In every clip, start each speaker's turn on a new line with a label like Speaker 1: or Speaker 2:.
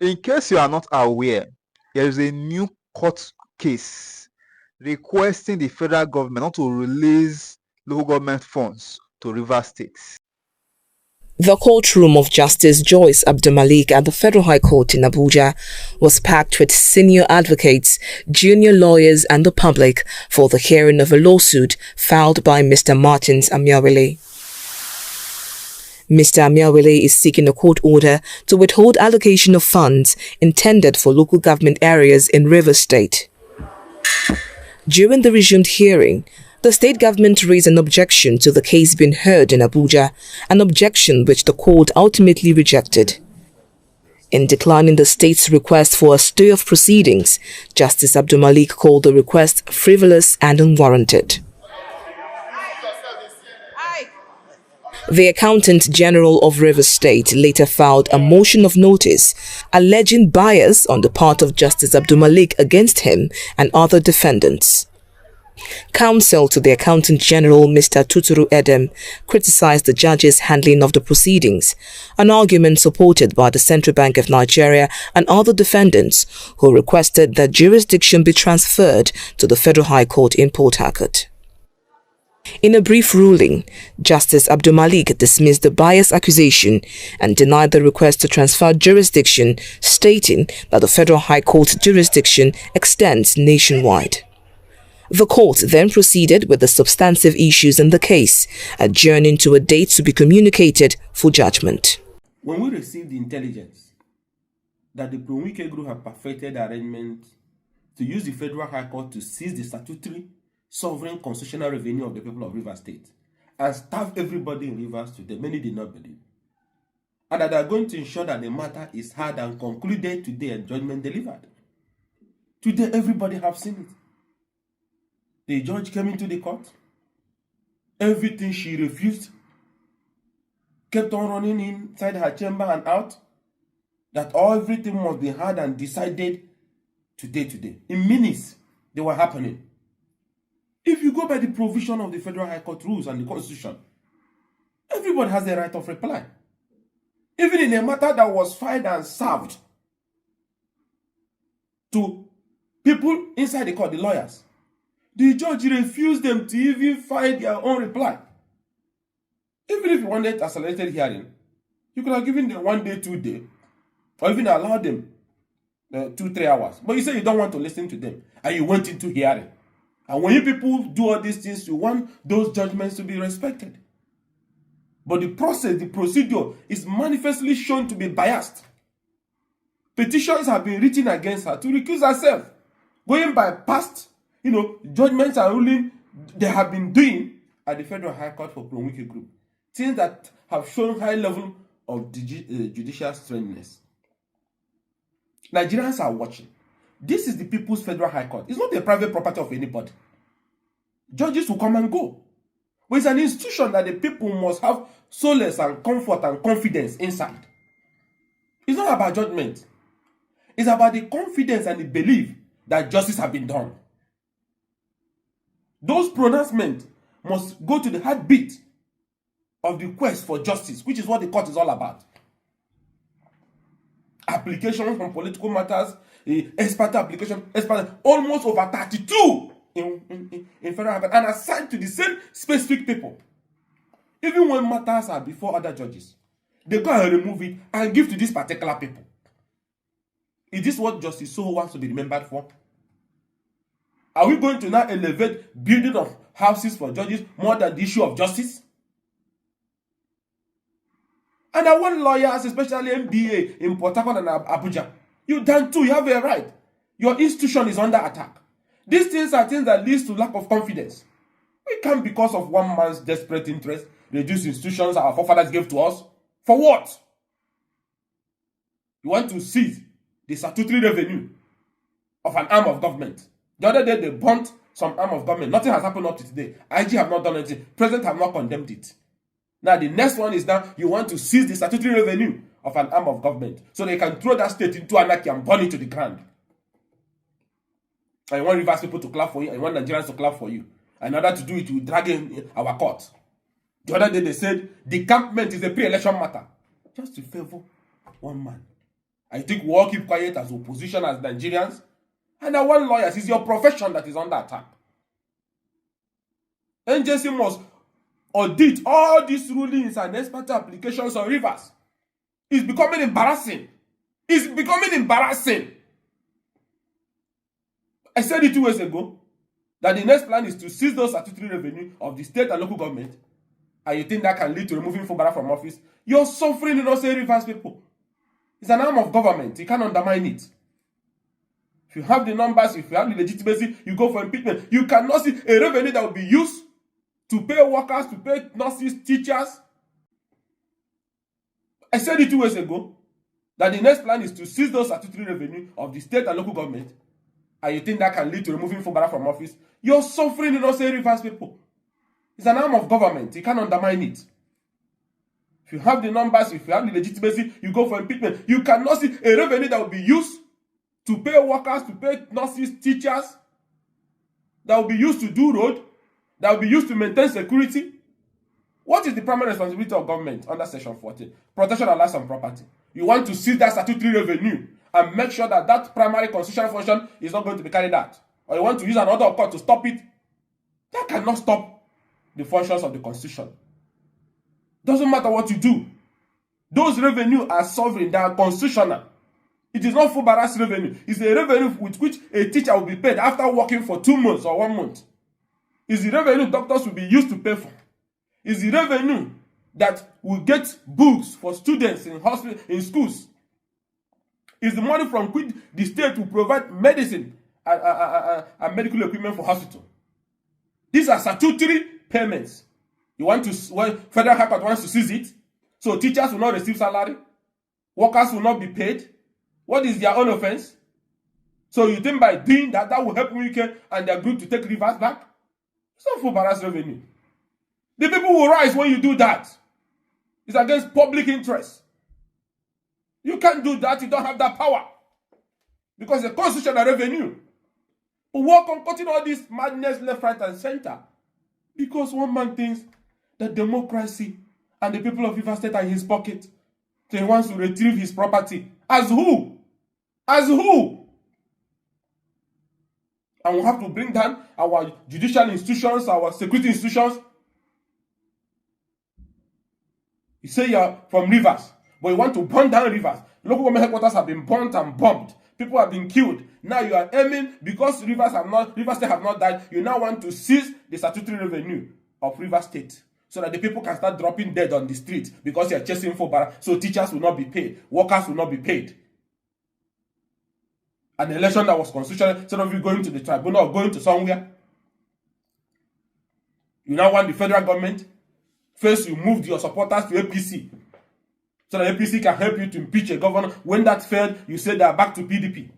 Speaker 1: In case you are not aware, there is a new court case requesting the federal government not to release local government funds to river states.
Speaker 2: The courtroom of Justice Joyce Abdulmalik at the Federal High Court in Abuja was packed with senior advocates, junior lawyers and the public for the hearing of a lawsuit filed by Mr. Martins Amiawele. Mr. Amiawele is seeking a court order to withhold allocation of funds intended for local government areas in Rivers State. During the resumed hearing, the state government raised an objection to the case being heard in Abuja, an objection which the court ultimately rejected. In declining the state's request for a stay of proceedings, Justice Abdulmalik called the request frivolous and unwarranted. The Accountant General of Rivers State later filed a motion of notice alleging bias on the part of Justice Abdulmalik against him and other defendants. Counsel to the Accountant General, Mr. Tuturu Edem, criticized the judge's handling of the proceedings, an argument supported by the Central Bank of Nigeria and other defendants who requested that jurisdiction be transferred to the Federal High Court in Port Harcourt. In a brief ruling, Justice Abdulmalik dismissed the bias accusation and denied the request to transfer jurisdiction, stating that the Federal High Court jurisdiction extends nationwide. The court then proceeded with the substantive issues in the case, adjourning to a date to be communicated for judgment.
Speaker 3: When we received the intelligence that the Pro-Wike group had perfected arrangements to use the Federal High Court to seize the statutory sovereign constitutional revenue of the people of Rivers State and starve everybody in Rivers today, many did not believe, and that they are going to ensure that the matter is heard and concluded today and judgment delivered. Today, everybody have seen it. The judge came into the court. Everything she refused kept on running inside her chamber and out. That everything must be heard and decided today. In minutes, they were happening. If you go by the provision of the Federal High Court rules and the Constitution, everybody has the right of reply. Even in a matter that was filed and served to people inside the court, the lawyers, the judge refused them to even file their own reply. Even if you wanted accelerated hearing, you could have given them 1 day, 2 days, or even allowed them 2-3 hours. But you say you don't want to listen to them, and you went into hearing. And when you people do all these things, you want those judgments to be respected. But the process, the procedure is manifestly shown to be biased. Petitions have been written against her to recuse herself, going by past, judgments and ruling they have been doing at the Federal High Court for Pro-Wike Group. Things that have shown high level of judicial strangeness. Nigerians are watching. This is the People's Federal High Court. It's not a private property of anybody. Judges will come and go. But it's an institution that the people must have solace and comfort and confidence inside. It's not about judgment. It's about the confidence and the belief that justice has been done. Those pronouncements must go to the heartbeat of the quest for justice, which is what the court is all about. Applications from political matters, expert application, almost over 32 in federal and assigned to the same specific people. Even when matters are before other judges, they go and remove it and give to these particular people. Is this what Justice Soho wants to be remembered for? Are we going to now elevate building of houses for judges more than the issue of justice? And I want lawyers, especially MBA in Port Harcourt and Abuja, you done too, you have a right. Your institution is under attack. These things are things that lead to lack of confidence. We can't, because of one man's desperate interest, reduce institutions our forefathers gave to us. For what? You want to seize the statutory revenue of an arm of government. The other day they burnt some arm of government. Nothing has happened up to today. IG have not done anything. President have not condemned it. Now the next one is that you want to seize the statutory revenue of an arm of government so they can throw that state into anarchy and burn it to the ground. And you want Rivers people to clap for you, and you want Nigerians to clap for you. And in order to do it, you drag in our court. The other day they said decampment is a pre-election matter. Just to favor one man. I think we all keep quiet as opposition, as Nigerians. And I want lawyers. It's your profession that is under attack. NJC must audit all these rulings and expert applications on rivers. It's becoming embarrassing. It's becoming embarrassing. I said it 2 years ago that the next plan is to seize those statutory revenue of the state and local government, and you think that can lead to removing Fubara from office. You're suffering innocent rivers people. It's an arm of government. You can't undermine it. If you have the numbers, if you have the legitimacy, you go for impeachment. You cannot see a revenue that will be used to pay workers, to pay nurses, teachers. I said it 2 years ago that the next plan is to seize those statutory revenue of the state and local government, and you think that can lead to removing Fubara from office. You're suffering innocent rivers people. It's an arm of government. You can't undermine it. If you have the numbers, if you have the legitimacy, you go for impeachment. You cannot see a revenue that will be used to pay workers, to pay nurses, teachers, that will be used to do road, that will be used to maintain security. What is the primary responsibility of government under Section 14? Protection of lives and property. You want to seize that statutory revenue and make sure that that primary constitutional function is not going to be carried out. Or you want to use an order of court to stop it. That cannot stop the functions of the Constitution. Doesn't matter what you do. Those revenue are sovereign, they are constitutional. It is not Fubara's revenue. It's a revenue with which a teacher will be paid after working for 2 months or 1 month. It's the revenue doctors will be used to pay for. It's the revenue that will get books for students in hospitals, in schools. It's the money from which the state will provide medicine and medical equipment for hospital. These are statutory payments. You want to, well, Federal High Court wants to seize it, so teachers will not receive salary, workers will not be paid. What is their own offense? So you think by doing that, that will help Wike and their group to take rivers back? It's not Fubara's revenue. The people will rise when you do that. It's against public interest. You can't do that, you don't have that power. Because the constitutional revenue. But work on cutting all this madness left, right, and center. Because one man thinks that democracy and the people of River State are in his pocket. So he wants to retrieve his property. As who? As who? And we have to bring down our judicial institutions, our security institutions. You say you're from rivers, but you want to burn down rivers. Local government headquarters have been burnt and bombed. People have been killed. Now you are aiming, because River State have not died, you now want to seize the statutory revenue of River State so that the people can start dropping dead on the street because you are chasing Fubara. So teachers will not be paid, workers will not be paid. An election that was constitutional, instead of you going to the tribunal or going to somewhere, you now want the federal government. First, you moved your supporters to APC so that APC can help you to impeach a governor. When that failed, you said they are back to PDP.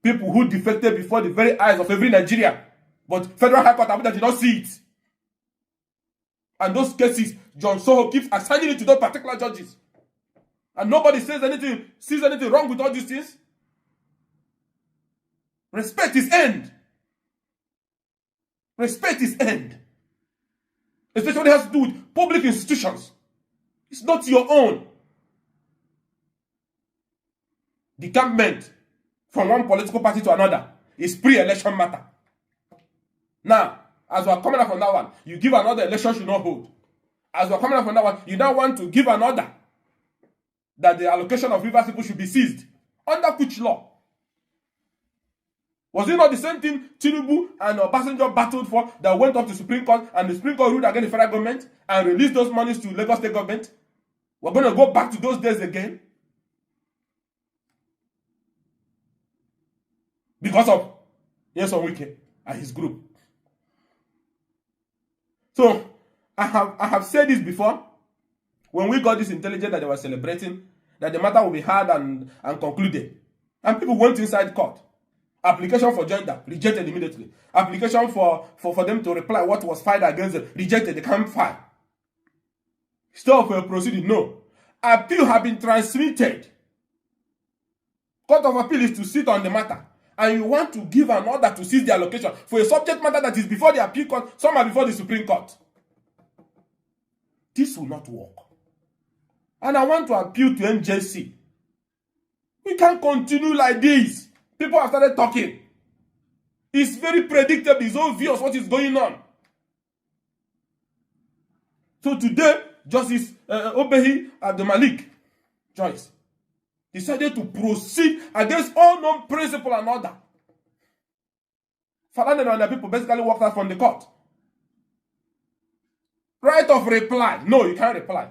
Speaker 3: People who defected before the very eyes of every Nigerian. But Federal High Court Abuja did not see it. And those cases, John Soho keeps assigning it to those particular judges. And nobody sees anything wrong with all these things. Respect is end. Respect is end. Especially when it has to do with public institutions. It's not your own. Decampment from one political party to another is pre-election matter. Now, as we are coming up from that one, you give another election should not hold. As we are coming up from that one, you now want to give an order that the allocation of rivers people should be seized. Under which law? Was it not the same thing Tinubu and Obasanjo battled for that went up to Supreme Court, and the Supreme Court ruled against the federal government and released those monies to Lagos State government? We're going to go back to those days again? Because of Nyesom Wike and his group. So, I have said this before. When we got this intelligence that they were celebrating, that the matter will be heard and concluded. And people went inside court. Application for gender, rejected immediately. Application for them to reply what was filed against them, rejected, they can't file. Stop for proceeding, no. Appeal have been transmitted. Court of Appeal is to sit on the matter. And you want to give an order to seize the allocation for a subject matter that is before the appeal court, some are before the Supreme Court. This will not work. And I want to appeal to NJC. We can't continue like this. People have started talking. It's very predictable. It's obvious what is going on. So today, Justice Obehi Abdulmalik Joyce decided to proceed against all known principle and order. Falana and the people basically walked out from the court. Right of reply. No, you can't reply.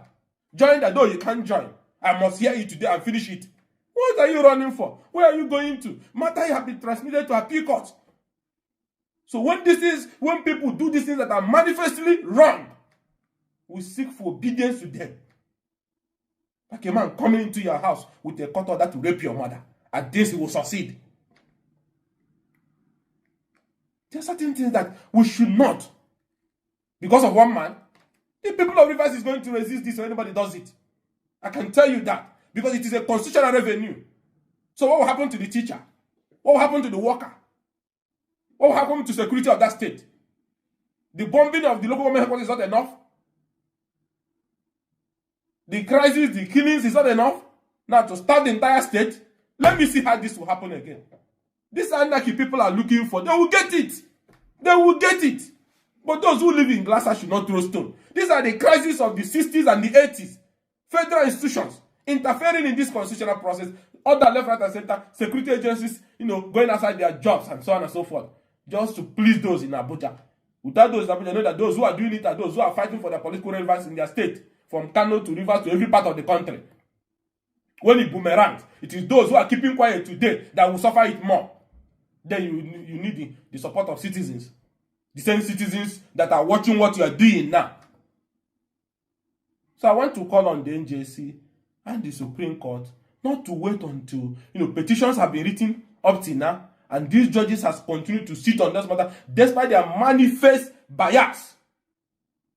Speaker 3: Join the door, you can't join. I must hear it today and finish it. What are you running for? Where are you going to? Matter have been transmitted to appeal court. So when people do these things that are manifestly wrong, we seek for obedience to them. Like a man coming into your house with a court order to rape your mother. At this, he will succeed. There are certain things that we should not. Because of one man, the people of Rivers is going to resist this when anybody does it. I can tell you that. Because it is a constitutional revenue. So what will happen to the teacher? What will happen to the worker? What will happen to security of that state? The bombing of the local government headquarters is not enough. The crisis, the killings is not enough. Now to start the entire state, let me see how this will happen again. This anarchy people are looking for, they will get it. They will get it. But those who live in Glasshouse should not throw stone. These are the crises of the 60s and the 80s. Federal institutions interfering in this constitutional process, other left, right, and center, security agencies, going outside their jobs and so on and so forth, just to please those in Abuja. Without those in Abuja, know that those who are doing it are those who are fighting for their political relevance in their state, from Kano to Rivers to every part of the country. When it boomerangs, it is those who are keeping quiet today that will suffer it more. Then you need the support of citizens. The same citizens that are watching what you are doing now. So I want to call on the NJC and the Supreme Court not to wait until petitions have been written up till now, and these judges has continued to sit on this matter despite their manifest bias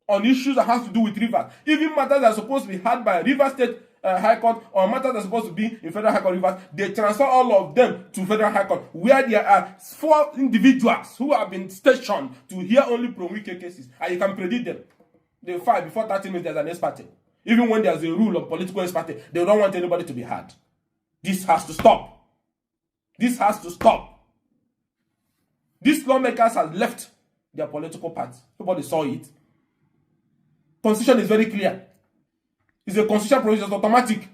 Speaker 3: on issues that has to do with Rivers. Even matters that are supposed to be had by Rivers State High Court, or matters that are supposed to be in Federal High Court Rivers, they transfer all of them to Federal High Court, where there are 4 individuals who have been stationed to hear only Pro-Wike cases, and you can predict them. They file before 30 minutes there's an ex-parte. Even when there's a rule of political ex-parte, they don't want anybody to be heard. This has to stop. This has to stop. These lawmakers have left their political party. Nobody saw it. Constitution is very clear. It's a constitutional provision, it's automatic.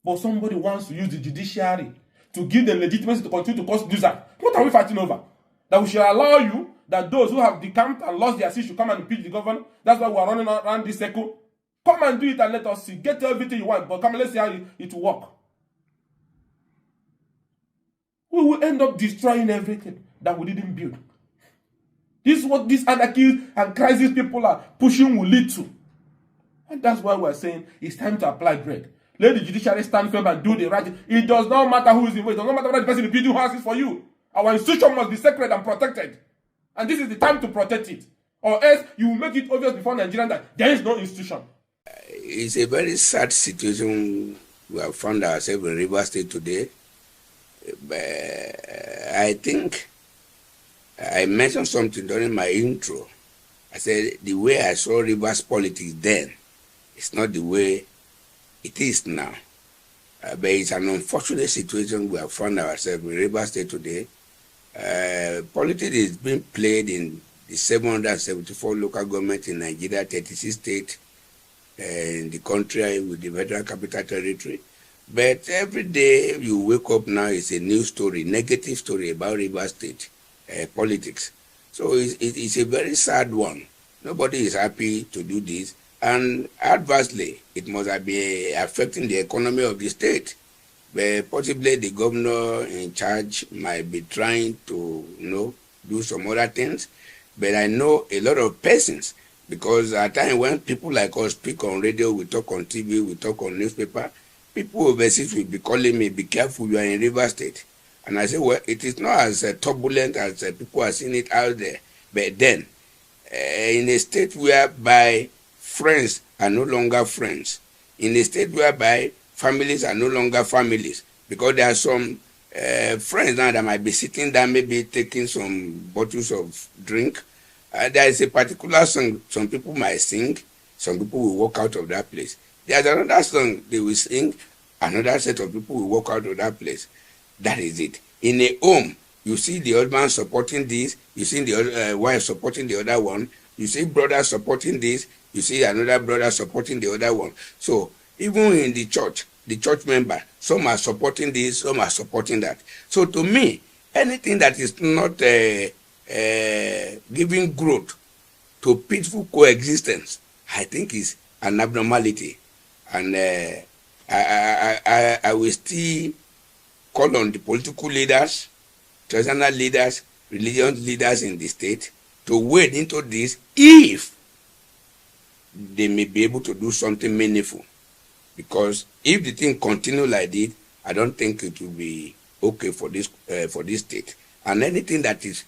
Speaker 3: But somebody wants to use the judiciary to give them legitimacy to continue to cause nuisance. What are we fighting over? That we should allow you, that those who have decamped and lost their seat should come and impeach the governor. That's why we are running around this circle. Come and do it and let us see. Get everything you want, but come and let's see how it will work. We will end up destroying everything that we didn't build. This is what these anarchies and crisis people are pushing will lead to. And that's why we're saying it's time to apply bread. Let the judiciary stand firm and do the right thing. It does not matter who is involved. It does not matter whether the person repeating who has it for you. Our institution must be sacred and protected. And this is the time to protect it. Or else you will make it obvious before Nigerians that there is no institution.
Speaker 4: It's a very sad situation we have found ourselves in Rivers State today. But I think I mentioned something during my intro. I said the way I saw Rivers politics then is not the way it is now. But it's an unfortunate situation we have found ourselves in Rivers State today. Politics is being played in the 774 local governments in Nigeria, 36 states in the country with the Federal Capital Territory. But every day you wake up now is a new story, negative story about Rivers State politics. So it's a very sad one. Nobody is happy to do this. And adversely, it must be affecting the economy of the state. But possibly the governor in charge might be trying to, do some other things. But I know a lot of persons, because at times when people like us speak on radio, we talk on TV, we talk on newspaper, people overseas will be calling me, be careful, you are in Rivers State. And I say, well, it is not as turbulent as people are seeing it out there. But then, in a state whereby friends are no longer friends, in a state whereby families are no longer families, because there are some friends now that might be sitting down, maybe taking some bottles of drink. There is a particular song some people might sing, some people will walk out of that place. There's another song they will sing, Another set of people will walk out of that place. That is it. In a home, you see the husband supporting this, you see the wife supporting the other one, you see brother supporting this, you see another brother supporting the other one. So even in the church member, some are supporting this, some are supporting that. So to me, anything that is not giving growth to peaceful coexistence, I think is an abnormality. And I will still call on the political leaders, traditional leaders, religious leaders in the state to wade into this if they may be able to do something meaningful. Because if the thing continue like this, I don't think it will be okay for this state. And anything that is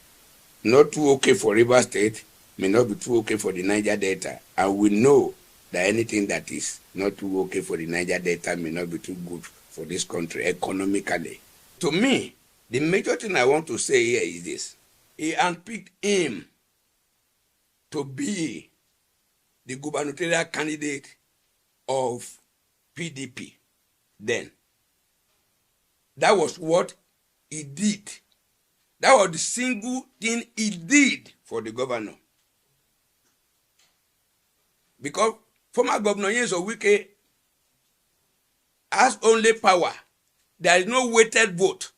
Speaker 4: not too okay for River State may not be too okay for the Niger Delta. And we know that anything that is not too okay for the Niger Delta may not be too good for this country economically. To me, the major thing I want to say here is this. He handpicked him to be the gubernatorial candidate of PDP then. That was what he did. That was the single thing he did for the governor. Because former Governor Nyesom Wike has only power. There is no weighted vote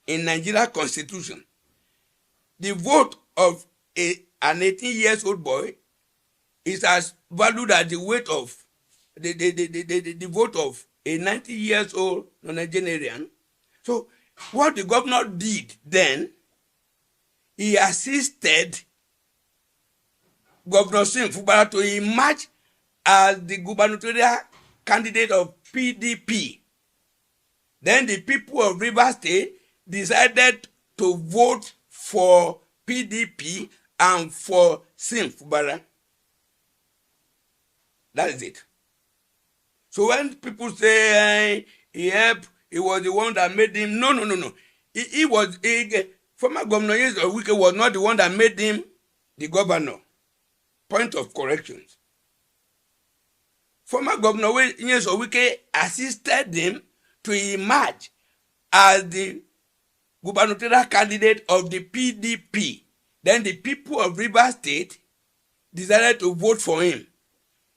Speaker 4: in Nigeria Constitution. The vote of an 18-year-old boy is as valued as the weight of the vote of a 90-year-old Nigerian. So what the governor did then, he assisted Governor Fubara to emerge as the gubernatorial candidate of PDP. Then the people of Rivers State decided to vote for PDP and for Fubara. That is it. So when people say he helped, he was the one that made him, no. Former Governor Nyesom Wike was not the one that made him the governor. Point of corrections. Former Governor Nyesom Wike assisted him to emerge as the gubernatorial candidate of the PDP. Then the people of Rivers State decided to vote for him.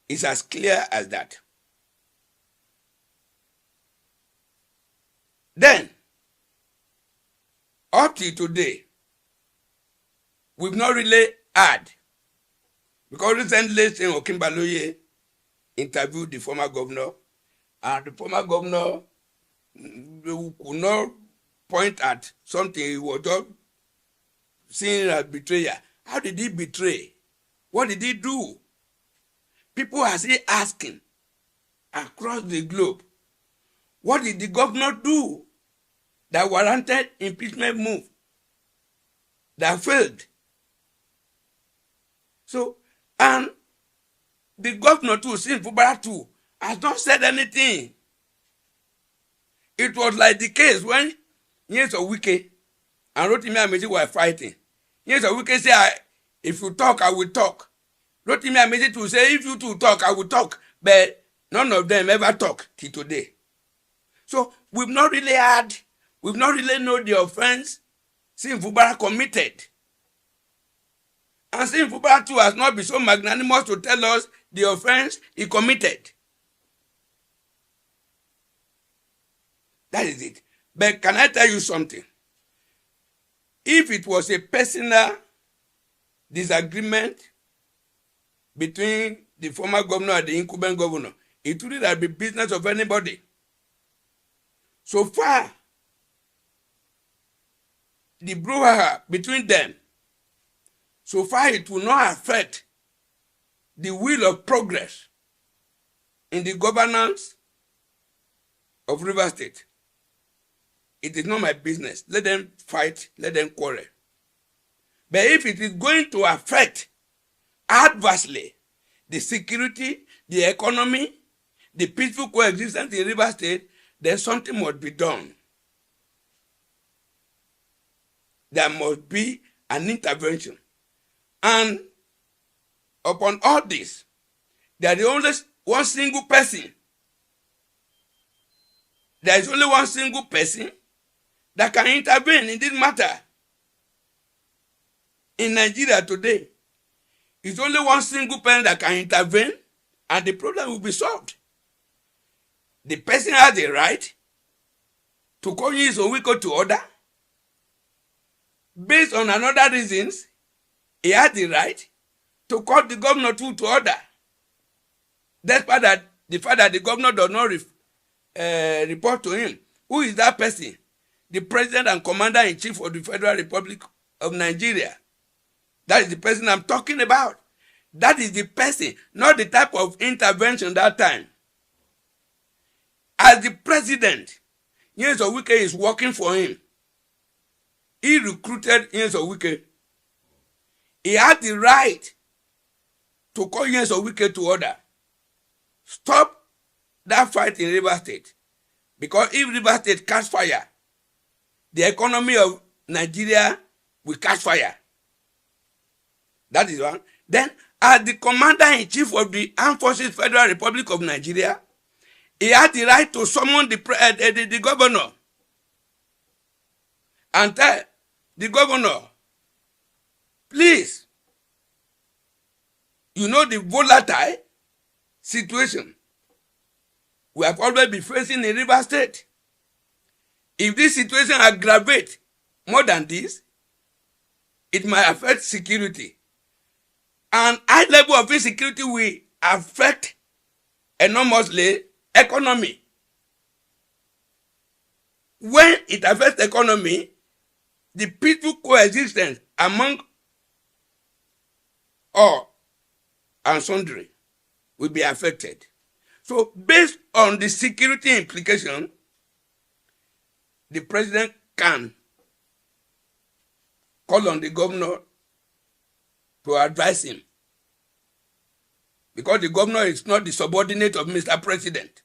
Speaker 4: It's as clear as that. Then, up till today, we've not really had, because recently Seun Okinbaloye interviewed the former governor, and the former governor could not point at something. He was just seen as betrayer. How did he betray? What did he do? People are still asking across the globe, what did the governor do that warranted impeachment move that failed? So, and the governor too, Fubara too, has not said anything. It was like the case when Nyesom Wike and Rotimi Amaechi were fighting. Nyesom Wike said, if you talk, I will talk. Rotimi Amaechi to say, if you two talk, I will talk. But none of them ever talk till today. So we've not really known the offense Fubara committed. And Fubara too has not been so magnanimous to tell us the offense he committed. That is it. But can I tell you something? If it was a personal disagreement between the former governor and the incumbent governor, it wouldn't have been business of anybody. So far, the brouhaha between them, so far it will not affect the will of progress in the governance of Rivers State. It is not my business. Let them fight, let them quarrel. But if it is going to affect adversely the security, the economy, the peaceful coexistence in Rivers State, then something must be done. There must be an intervention. And upon all this, there is only one single person there is only one single person that can intervene in this matter. In Nigeria today, it's only one single person that can intervene and the problem will be solved. The person has the right to call his or Wike to order. Based on another reasons, he has the right to call the governor to order. Despite that, the fact that the governor does not report to him. Who is that person? The President and Commander-in-Chief of the Federal Republic of Nigeria. That is the person I'm talking about. That is the person, not the type of intervention that time. As the president, Nyesom Wike is working for him. He recruited Nyesom Wike. He had the right to call Nyesom Wike to order. Stop that fight in Rivers State. Because if Rivers State catch fire, the economy of Nigeria will catch fire. That is one. Then, as the Commander-in-Chief of the Armed Forces Federal Republic of Nigeria, he had the right to summon the governor and tell the governor, please, you know the volatile situation we have always been facing in Rivers State. If this situation aggravates more than this, it might affect security. And high level of insecurity will affect enormously economy. When it affects economy, the peaceful coexistence among all and sundry will be affected. So based on the security implication, the president can call on the governor to advise him. Because the governor is not the subordinate of Mr. President.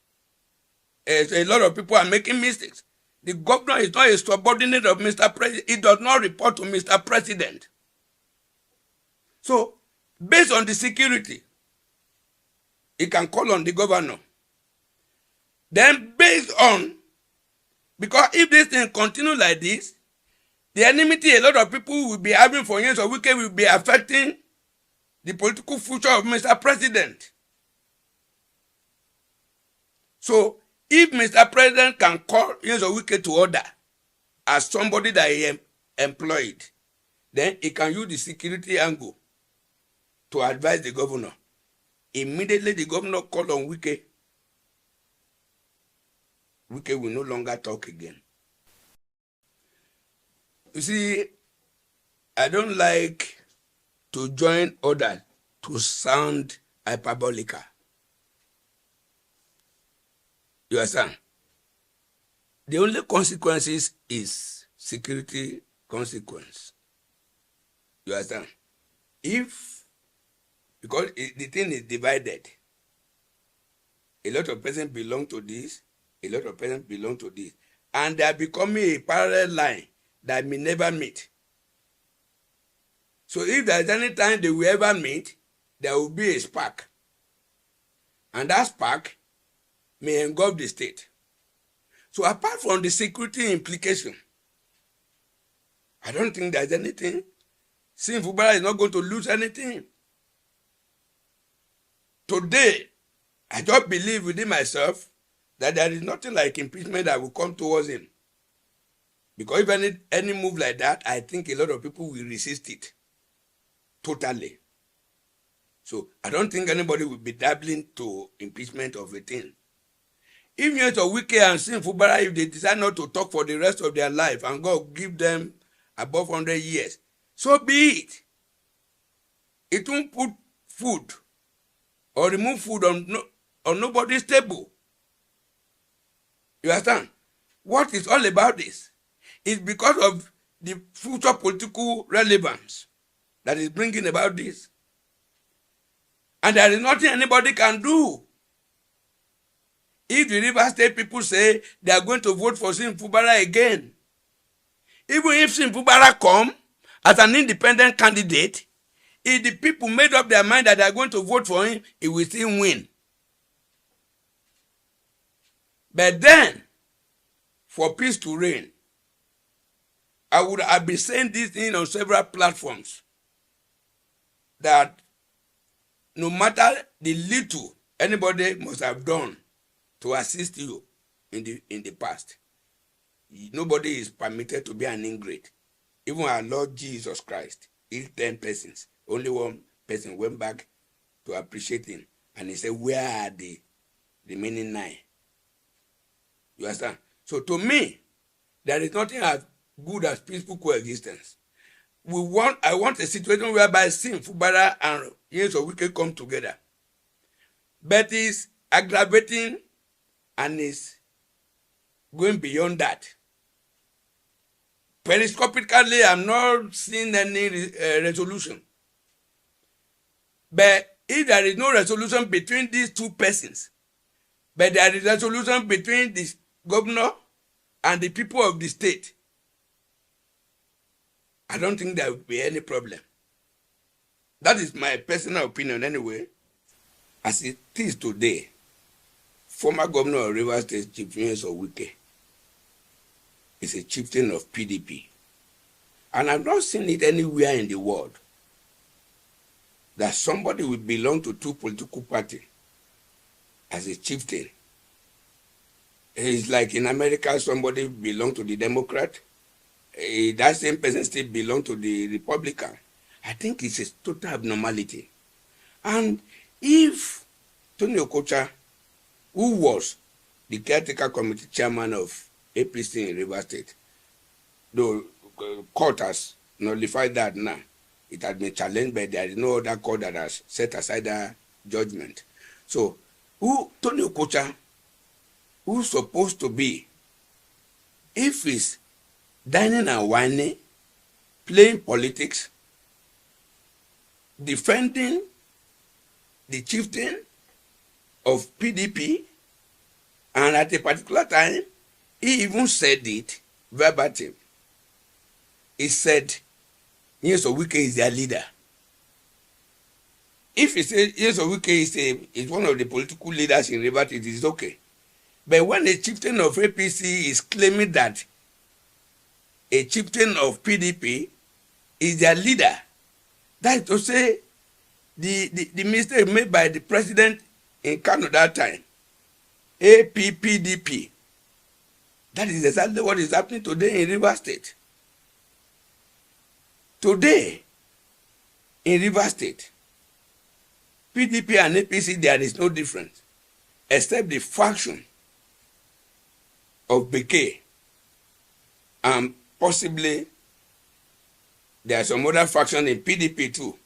Speaker 4: A lot of people are making mistakes. The governor is not a subordinate of Mr. President. He does not report to Mr. President. So, based on the security, he can call on the governor. Then based on, because if this thing continues like this, the enmity a lot of people will be having for Nyesom Wike will be affecting the political future of Mr. President. So, if Mr. President can call Nyesom Wike to order as somebody that he employed, then he can use the security angle to advise the governor. Immediately the governor called on Wike. Wike will no longer talk again. You see, I don't like to join others to sound hyperbolical. You understand? The only consequences is security consequence. You understand? Because the thing is divided. A lot of persons belong to this, a lot of persons belong to this. And they are becoming a parallel line that may never meet. So if there is any time they will ever meet, there will be a spark. And that spark may engulf the state. So apart from the security implication, I don't think there is anything. Since Fubara is not going to lose anything. Today, I just believe within myself that there is nothing like impeachment that will come towards him. Because if any move like that, I think a lot of people will resist it. Totally. So I don't think anybody will be dabbling to impeachment of a thing. If Nyesom Wike and Sim Fubara, if they decide not to talk for the rest of their life and God give them above 100 years, so be it. It won't put food or remove food on nobody's table. You understand? What is all about this? It's because of the future political relevance that is bringing about this. And there is nothing anybody can do. If the Rivers State people say they are going to vote for Sim Fubara again, even if Sim Fubara come as an independent candidate, if the people made up their mind that they are going to vote for him, he will still win. But then, for peace to reign, I would have been saying this thing on several platforms that no matter the little anybody must have done to assist you in the past, nobody is permitted to be an ingrate. Even our Lord Jesus Christ, healed 10 persons. Only one person went back to appreciate him. And he said, where are the remaining 9? You understand? So to me, there is nothing as good as peaceful coexistence. I want a situation whereby sin, Fubara, and years of wicked come together. But it's aggravating and it's going beyond that. Periscopically, I'm not seeing any resolution. But if there is no resolution between these two persons, but there is resolution between the governor and the people of the state, I don't think there will be any problem. That is my personal opinion anyway. As it is today, former governor of Rivers State, Chief Wike, is a chieftain of PDP. And I've not seen it anywhere in the world that somebody will belong to two political parties as a chieftain. It's like in America, somebody belong to the Democrat, that same person still belong to the Republican. I think it's a total abnormality. And if Tony Okocha, who was the caretaker committee chairman of APC in Rivers State, the court has nullified that now. It has been challenged, but there is no other court that has set aside that judgment. So, Tony Okocha, who's supposed to be, if he's dining and whining, playing politics, defending the chieftain of PDP, and at a particular time, he even said it verbatim. He said, Wike is their leader. If he says Wike is one of the political leaders in Rivers, it is okay. But when a chieftain of APC is claiming that a chieftain of PDP is their leader, that is to say, the mistake made by the president in Kano that time, APPDP, that is exactly what is happening today in Rivers State. Today, in Rivers State, PDP and APC, there is no difference, except the faction of Beke, and possibly there are some other faction in PDP too.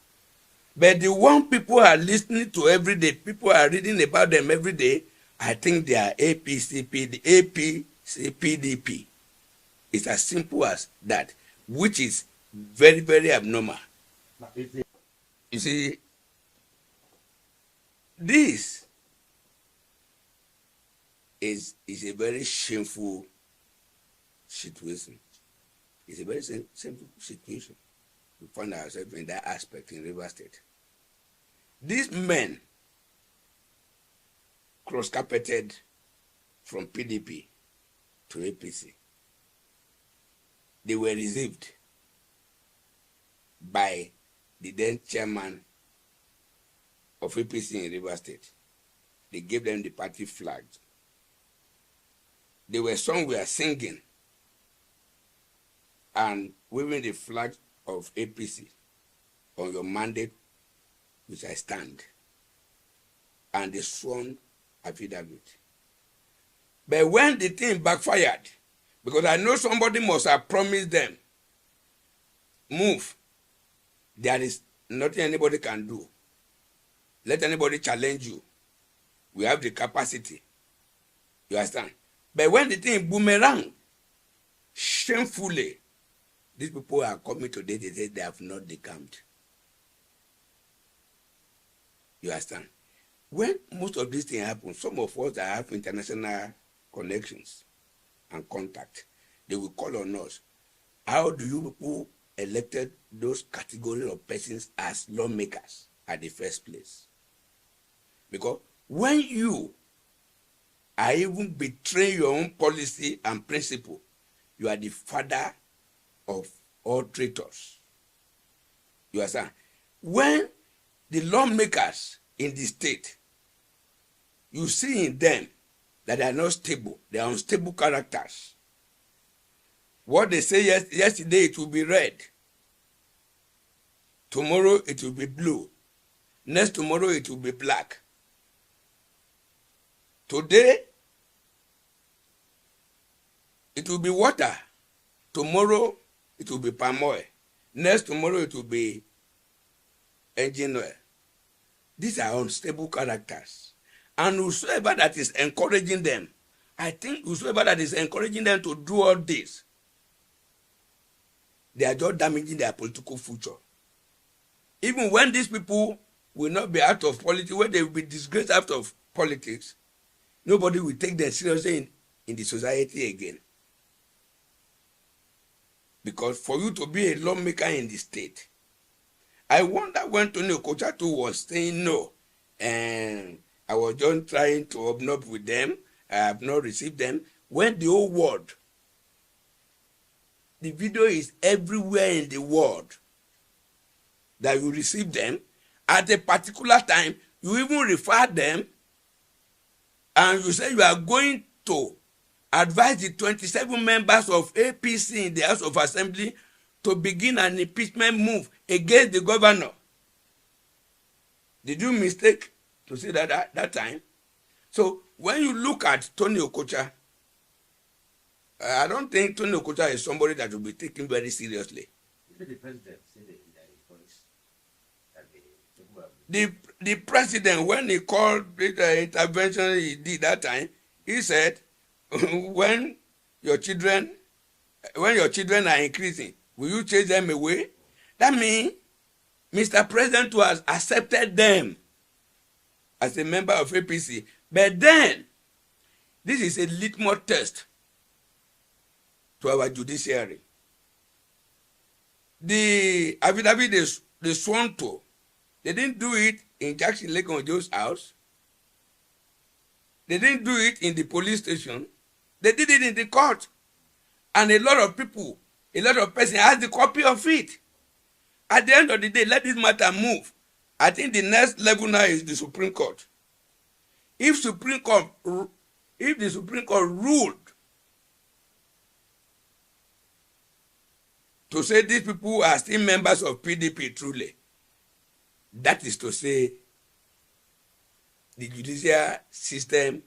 Speaker 4: But the one people are listening to every day, people are reading about them every day, I think they are APC, PDP. It's as simple as that, which is very, very abnormal. You see, this is a very shameful situation. It's a very shameful situation. We find ourselves in that aspect in Rivers State. These men cross-carpeted from PDP to APC. They were received by the then chairman of APC in Rivers State. They gave them the party flags. They were somewhere singing and waving the flag of APC on your mandate, which I stand, and they sworn affidavit. But when the thing backfired, because I know somebody must have promised them, move, there is nothing anybody can do. Let anybody challenge you. We have the capacity. You understand? But when the thing boomerang, shamefully, these people are coming today, they say they have not decamped. You understand? When most of these things happen, some of us that have international connections and contact, they will call on us. How do you people elected those categories of persons as lawmakers at the first place? Because when you are even betraying your own policy and principle, you are the father of all traitors. You understand? When the lawmakers in the state, you see in them that they are not stable, they are unstable characters. What they say yesterday, it will be red. Tomorrow it will be blue. Next tomorrow it will be black. Today it will be water. Tomorrow it will be palm oil. Next tomorrow it will be engine oil. These are unstable characters. And whosoever that is encouraging them, I think whosoever that is encouraging them to do all this, they are just damaging their political future. Even when these people will not be out of politics, when they will be disgraced out of politics, nobody will take them seriously in the society again. Because for you to be a lawmaker in the state, I wonder when Tony Okocha was saying no, and I was just trying to obnob with them, I have not received them, when the whole world, the video is everywhere in the world, that you receive them, at a particular time, you even refer them, and you say you are going to advise the 27 members of APC in the House of Assembly to begin an impeachment move against the governor. Did you mistake to say that time? So when you look at Tony Okocha, I don't think Tony Okocha is somebody that will be taken very seriously.
Speaker 5: Even the president said that his voice,
Speaker 4: the president, when he called the intervention he did that time, he said, when your children are increasing, will you chase them away? That means Mr. President has accepted them as a member of APC. But then, this is a litmus test to our judiciary. The affidavit they sworn to, they didn't do it in Jackson Lake on Joe's house. They didn't do it in the police station. They did it in the court. And a lot of people, a lot of persons has the copy of it. At the end of the day, let this matter move. I think the next level now is the Supreme Court. If the Supreme Court ruled to say these people are still members of PDP truly, that is to say the judicial system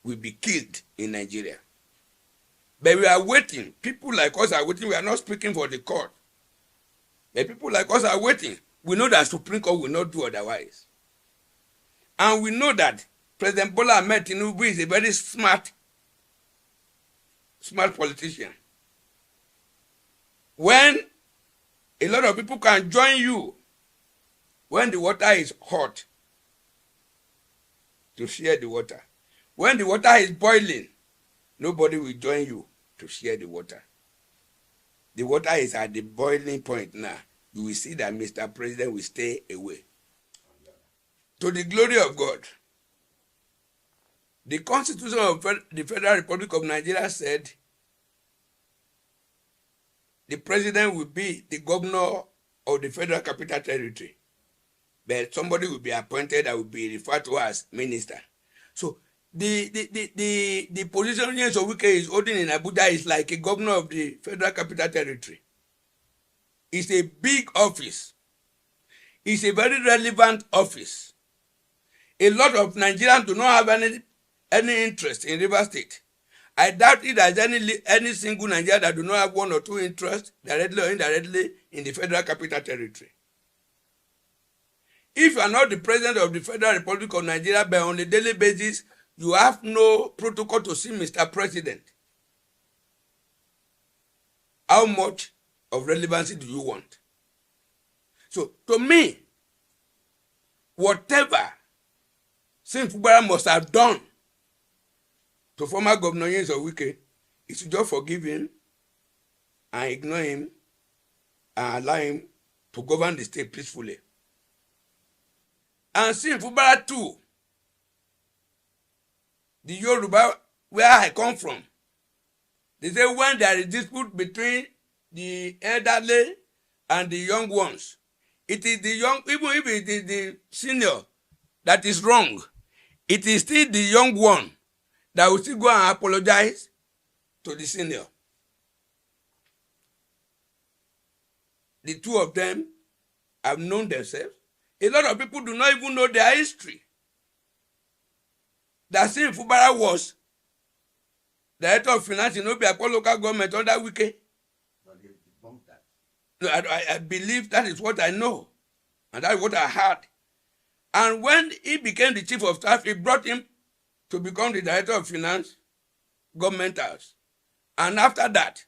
Speaker 4: will be killed in Nigeria. But we are waiting. People like us are waiting. We are not speaking for the court. But people like us are waiting. We know that Supreme Court will not do otherwise. And we know that President Bola Ahmed Tinubu is a very smart politician. When a lot of people can join you when the water is hot, to share the water. When the water is boiling, nobody will join you to share the water. The water is at the boiling point now. You will see that Mr. President will stay away. To the glory of God, the Constitution of the Federal Republic of Nigeria said the president will be the governor of the Federal Capital Territory. But somebody will be appointed that will be referred to as minister. So the position Wike is holding in Abuja is like a governor of the Federal Capital Territory. It's a big office. It's a very relevant office. A lot of Nigerians do not have any interest in Rivers State. I doubt if there's any single Nigerian that do not have one or two interests, directly or indirectly, in the Federal Capital Territory. If you are not the president of the Federal Republic of Nigeria, but on a daily basis, you have no protocol to see Mr. President. How much of relevancy do you want? So, to me, whatever Fubara must have done to former Governor Wike, is to just forgive him and ignore him and allow him to govern the state peacefully. And Fubara too, the Yoruba, where I come from, they say when there is dispute between the elderly and the young ones, it is the young, even if it is the senior that is wrong, it is still the young one that will still go and apologize to the senior. The two of them have known themselves. A lot of people do not even know their history. That same Fubara was director of finance in Obiakpo local government under Wike.
Speaker 5: No, they debunked that.
Speaker 4: No, I believe that is what I know. And that is what I heard. And when he became the chief of staff, he brought him to become the director of finance, government house. And after that,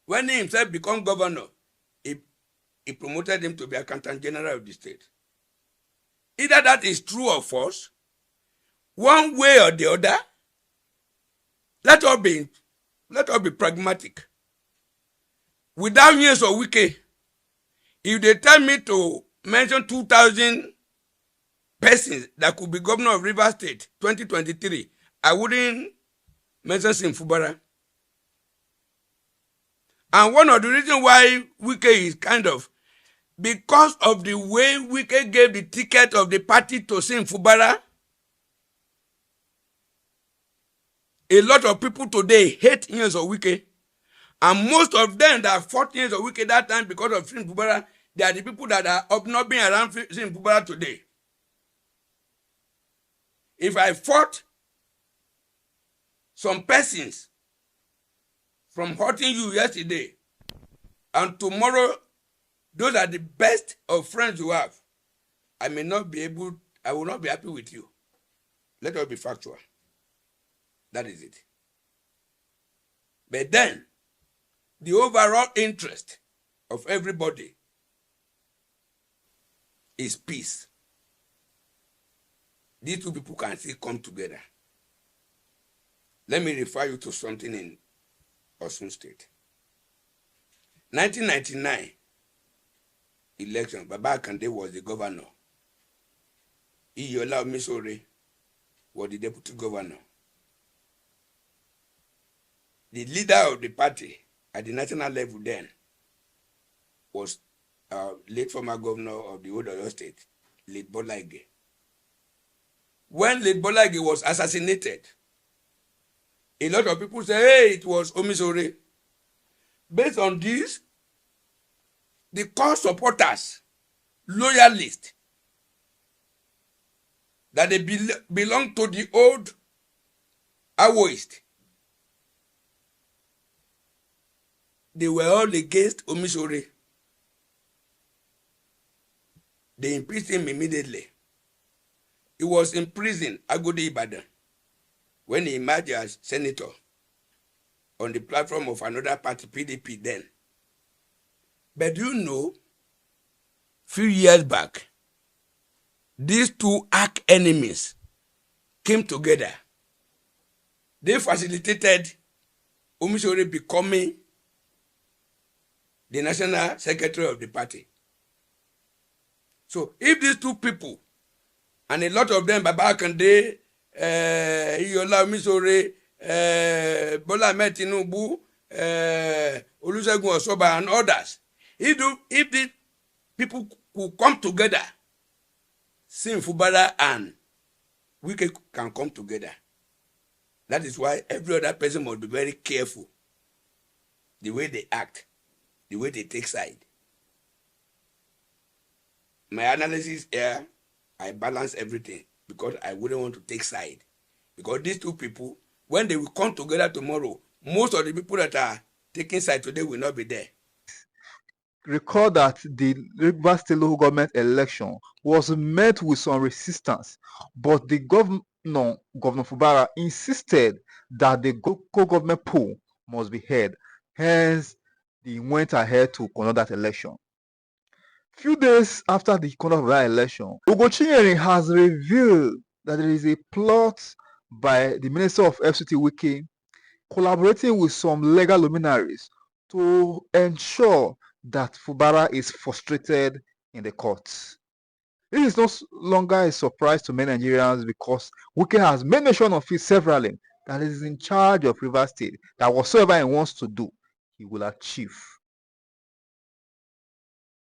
Speaker 4: when he himself became governor, he promoted him to be accountant general of the state. Either that is true or false, one way or the other, let us be pragmatic. Without years of Wike, if they tell me to mention 2,000 persons that could be governor of Rivers State 2023, I wouldn't mention Sim Fubara. And one of the reasons why Wike is kind of, because of the way Wike gave the ticket of the party to Sim Fubara, a lot of people today hate years of Wike. And most of them that fought years of Wike that time because of Sim Fubara, they are the people that are obnobbing around Sim Fubara today. If I fought some persons from hurting you yesterday, and tomorrow those are the best of friends you have, I will not be happy with you. Let us be factual. That is it. But then, the overall interest of everybody is peace. These two people can still come together. Let me refer you to something in Osun State. 1999 election, Baba Akande was the governor. Iyola Omisore was the deputy governor. The leader of the party at the national level then was late former governor of the Oyo State, late Bolaige. When late Bolaige was assassinated, a lot of people say, hey, it was Omisore. Based on this, the core supporters, loyalists, that they belong to the old Awoist, they were all against Omisore. They impeached him immediately. He was in prison, Agodi Ibadan, when he emerged as senator on the platform of another party, PDP then. But do you know, few years back, these two arch enemies came together. They facilitated Omisore becoming the national secretary of the party. So if these two people, and a lot of them, Baba Akande, Iyola Omisore, Bola Ahmed Tinubu, Olusegun Osoba, and others, if these people could come together, Sim Fubara and Wike can come together. That is why every other person must be very careful the way they act, the way they take side. My analysis here, I balance everything because I wouldn't want to take side. Because these two people, when they will come together tomorrow, most of the people that are taking side today will not be there.
Speaker 1: Recall that the Rivers State local government election was met with some resistance, but the Governor Fubara, insisted that the local government poll must be held. Hence, they went ahead to conduct that election. Few days after the conduct of that election, Ugochinyere has revealed that there is a plot by the Minister of FCT Wike collaborating with some legal luminaries to ensure that Fubara is frustrated in the courts. This is no longer a surprise to many Nigerians because Wike has made mention of it severally that he is in charge of Rivers State, that whatsoever he wants to do, he will achieve.